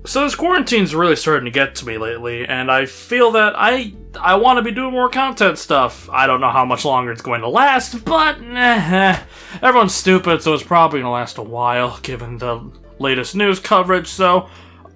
So this quarantine's really starting to get to me lately, and I feel that I want to be doing more content stuff. I don't know how much longer it's going to last, but everyone's stupid, so it's probably going to last a while, given the latest news coverage, so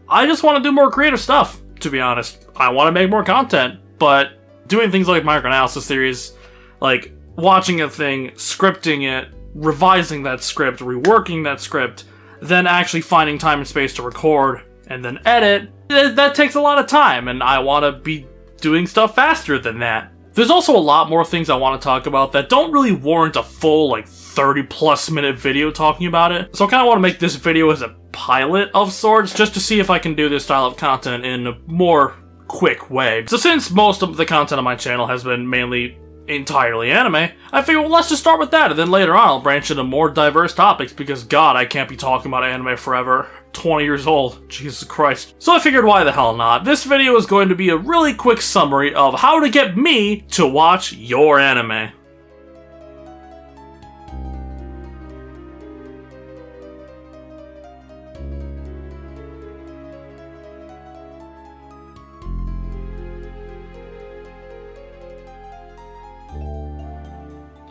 I just want to do more creative stuff, to be honest. I want to make more content, but doing things like microanalysis theories, like watching a thing, scripting it, revising that script, reworking that script, then actually finding time and space to record, and then edit, that takes a lot of time, and I want to be doing stuff faster than that. There's also a lot more things I want to talk about that don't really warrant a full, 30-plus minute video talking about it, so I kind of want to make this video as a pilot of sorts, just to see if I can do this style of content in a more quick way. So since most of the content on my channel has been mainly entirely anime, I figured, well, let's just start with that, and then later on I'll branch into more diverse topics, because god, I can't be talking about anime forever. 20 years old. Jesus Christ. So I figured, why the hell not? This video is going to be a really quick summary of how to get me to watch your anime.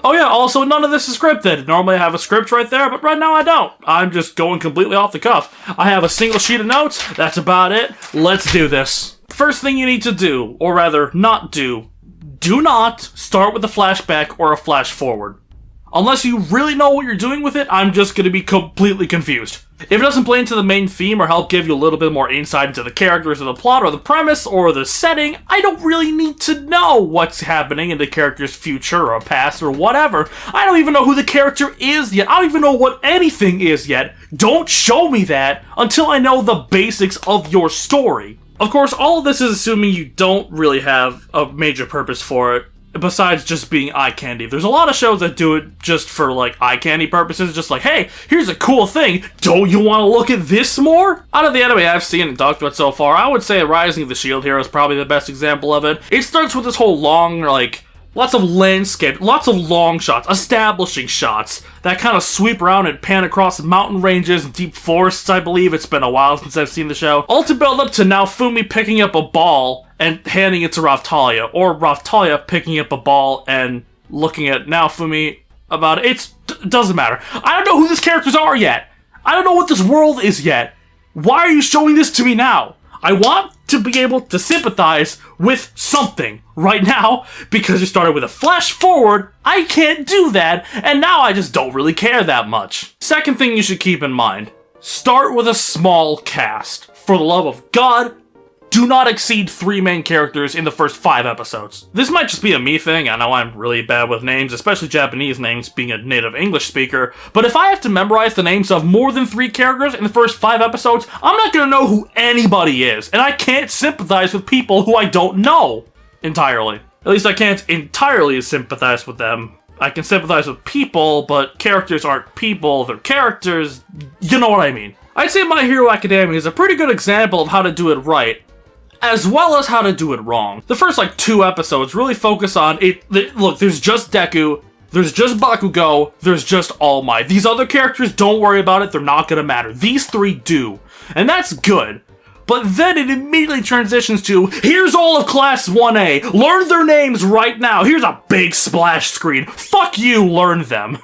Oh yeah, also none of this is scripted. Normally I have a script right there, but right now I don't. I'm just going completely off the cuff. I have a single sheet of notes, that's about it. Let's do this. First thing you need to do, or rather not do not start with a flashback or a flash forward. Unless you really know what you're doing with it, I'm just going to be completely confused. If it doesn't play into the main theme or help give you a little bit more insight into the characters or the plot or the premise or the setting, I don't really need to know what's happening in the character's future or past or whatever. I don't even know who the character is yet. I don't even know what anything is yet. Don't show me that until I know the basics of your story. Of course, all of this is assuming you don't really have a major purpose for it, besides just being eye candy. There's a lot of shows that do it just for, eye candy purposes, just like, hey, here's a cool thing, don't you want to look at this more? Out of the anime I've seen and talked about so far, I would say Rising of the Shield Hero is probably the best example of it. It starts with this whole long, lots of landscape, lots of long shots, establishing shots that kind of sweep around and pan across mountain ranges and deep forests, I believe. It's been a while since I've seen the show. All to build up to now Fumi picking up a ball and handing it to Raftalia, or Raftalia picking up a ball and looking at Naofumi about it. Doesn't matter. I don't know who these characters are yet. I don't know what this world is yet. Why are you showing this to me now? I want to be able to sympathize with something right now, because you started with a flash forward. I can't do that, and now I just don't really care that much. Second thing you should keep in mind, start with a small cast. For the love of God, do not exceed 3 main characters in the first 5 episodes. This might just be a me thing. I know I'm really bad with names, especially Japanese names, being a native English speaker, but if I have to memorize the names of more than 3 characters in the first 5 episodes, I'm not gonna know who anybody is, and I can't sympathize with people who I don't know entirely. At least I can't entirely sympathize with them. I can sympathize with people, but characters aren't people, they're characters. You know what I mean. I'd say My Hero Academia is a pretty good example of how to do it right, as well as how to do it wrong. The first 2 episodes really focus on it. Look, there's just Deku, there's just Bakugo, there's just All Might. These other characters, don't worry about it, they're not gonna matter. These 3 do, and that's good. But then it immediately transitions to, here's all of Class 1A, learn their names right now, here's a big splash screen, fuck you, learn them.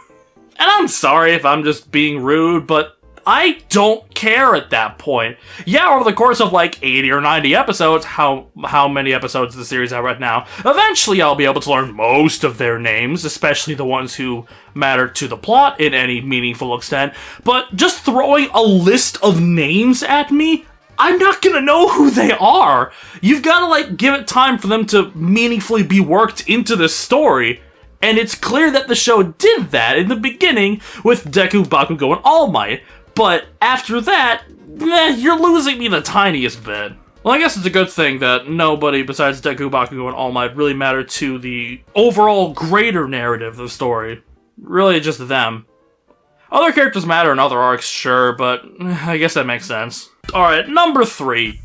And I'm sorry if I'm just being rude, but I don't care at that point. Yeah, over the course of 80 or 90 episodes, how many episodes of the series have right now, eventually I'll be able to learn most of their names, especially the ones who matter to the plot in any meaningful extent, but just throwing a list of names at me, I'm not gonna know who they are. You've gotta give it time for them to meaningfully be worked into the story. And it's clear that the show did that in the beginning with Deku, Bakugo, and All Might. But after that, you're losing me the tiniest bit. Well, I guess it's a good thing that nobody besides Deku, Bakugo, and All Might really matter to the overall greater narrative of the story. Really just them. Other characters matter in other arcs, sure, but I guess that makes sense. Alright, number 3.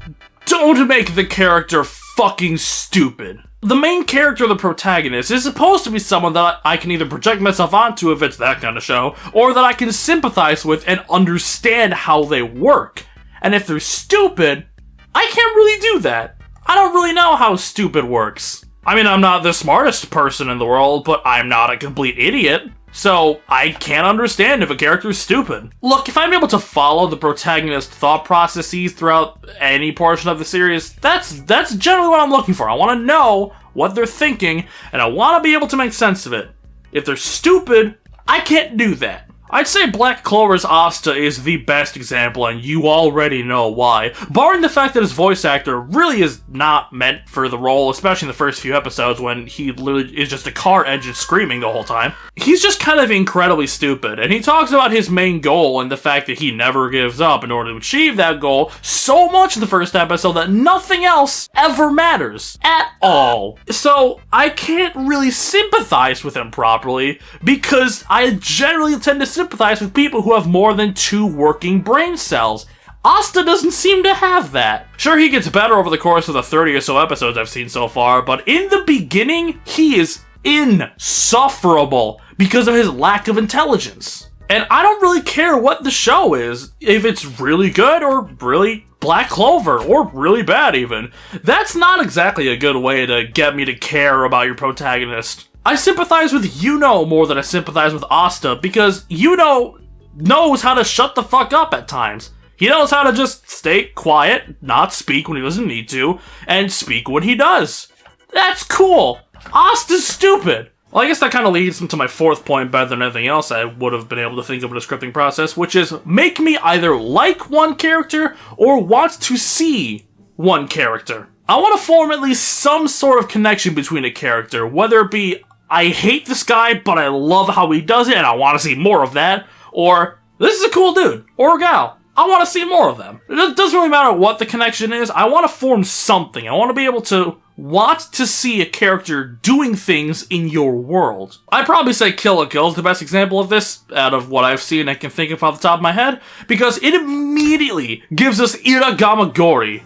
Don't make the character fucking stupid. The main character, the protagonist, is supposed to be someone that I can either project myself onto if it's that kind of show, or that I can sympathize with and understand how they work. And if they're stupid, I can't really do that. I don't really know how stupid works. I mean, I'm not the smartest person in the world, but I'm not a complete idiot. So, I can't understand if a character is stupid. Look, if I'm able to follow the protagonist's thought processes throughout any portion of the series, that's generally what I'm looking for. I want to know what they're thinking, and I want to be able to make sense of it. If they're stupid, I can't do that. I'd say Black Clover's Asta is the best example, and you already know why. Barring the fact that his voice actor really is not meant for the role, especially in the first few episodes when he literally is just a car engine screaming the whole time. He's just kind of incredibly stupid, and he talks about his main goal and the fact that he never gives up in order to achieve that goal so much in the first episode that nothing else ever matters at all. So I can't really sympathize with him properly because I generally tend to sympathize with people who have more than 2 working brain cells. Asta doesn't seem to have that. Sure, he gets better over the course of the 30 or so episodes I've seen so far, but in the beginning, he is insufferable because of his lack of intelligence. And I don't really care what the show is, if it's really good or really Black Clover, or really bad even. That's not exactly a good way to get me to care about your protagonist. I sympathize with Yuno more than I sympathize with Asta, because Yuno knows how to shut the fuck up at times. He knows how to just stay quiet, not speak when he doesn't need to, and speak when he does. That's cool. Asta's stupid. Well, I guess that kind of leads into my 4th point better than anything else I would have been able to think of in a scripting process, which is make me either like one character or want to see one character. I want to form at least some sort of connection between a character, whether it be I hate this guy, but I love how he does it, and I want to see more of that. Or, this is a cool dude, or gal. I want to see more of them. It doesn't really matter what the connection is. I want to form something. I want to be able to want to see a character doing things in your world. I'd probably say Kill la Kill is the best example of this, out of what I've seen and can think of off the top of my head, because it immediately gives us Iragamagori.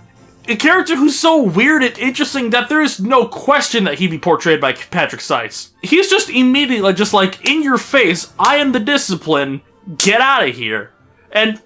A character who's so weird and interesting that there is no question that he'd be portrayed by Patrick Seitz. He's just immediately just like, in your face, I am the discipline, get out of here. And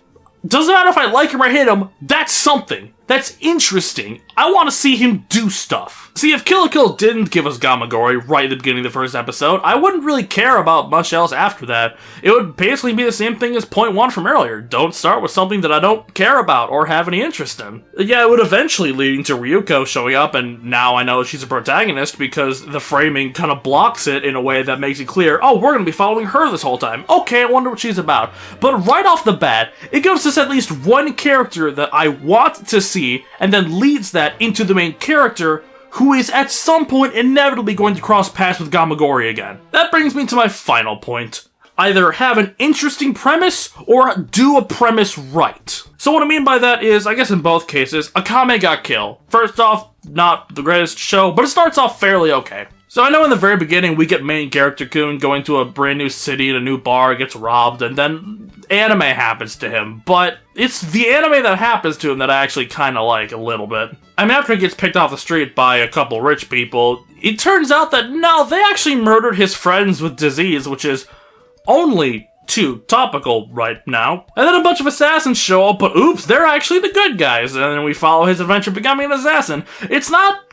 doesn't matter if I like him or hate him, that's something. That's interesting. I want to see him do stuff. See, if Kill la Kill didn't give us Gamagori right at the beginning of the first episode, I wouldn't really care about much else after that. It would basically be the same thing as point 1 from earlier. Don't start with something that I don't care about or have any interest in. Yeah, it would eventually lead to Ryuko showing up, and now I know she's a protagonist because the framing kind of blocks it in a way that makes it clear, oh, we're going to be following her this whole time. Okay, I wonder what she's about. But right off the bat, it gives us at least one character that I want to see, and then leads that into the main character, who is at some point inevitably going to cross paths with Gamagori again. That brings me to my final point. Either have an interesting premise, or do a premise right. So what I mean by that is, I guess in both cases, Akame ga Kill. First off, not the greatest show, but it starts off fairly okay. So I know in the very beginning we get main character Kun going to a brand new city in a new bar, gets robbed, and then anime happens to him. But it's the anime that happens to him that I actually kind of like a little bit. I mean, after he gets picked off the street by a couple rich people, it turns out that no, they actually murdered his friends with disease, which is only too topical right now. And then a bunch of assassins show up, but oops, they're actually the good guys. And then we follow his adventure becoming an assassin. It's not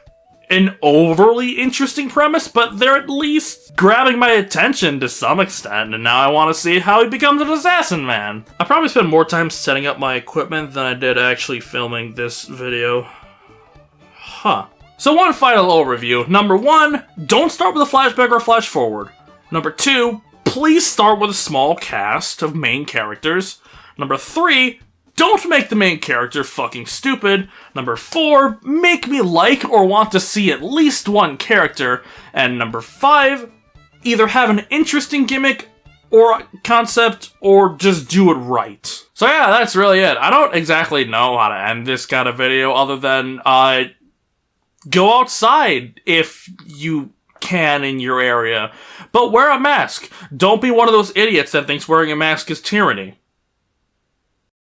an overly interesting premise, but they're at least grabbing my attention to some extent, and now I want to see how he becomes an assassin man. I probably spent more time setting up my equipment than I did actually filming this video. So one final overview. Number 1, don't start with a flashback or a flash forward. Number 2, please start with a small cast of main characters. Number 3, don't make the main character fucking stupid. Number 4, make me like or want to see at least one character. And number 5, either have an interesting gimmick or concept, or just do it right. So yeah, that's really it. I don't exactly know how to end this kind of video other than, go outside if you can in your area. But wear a mask. Don't be one of those idiots that thinks wearing a mask is tyranny.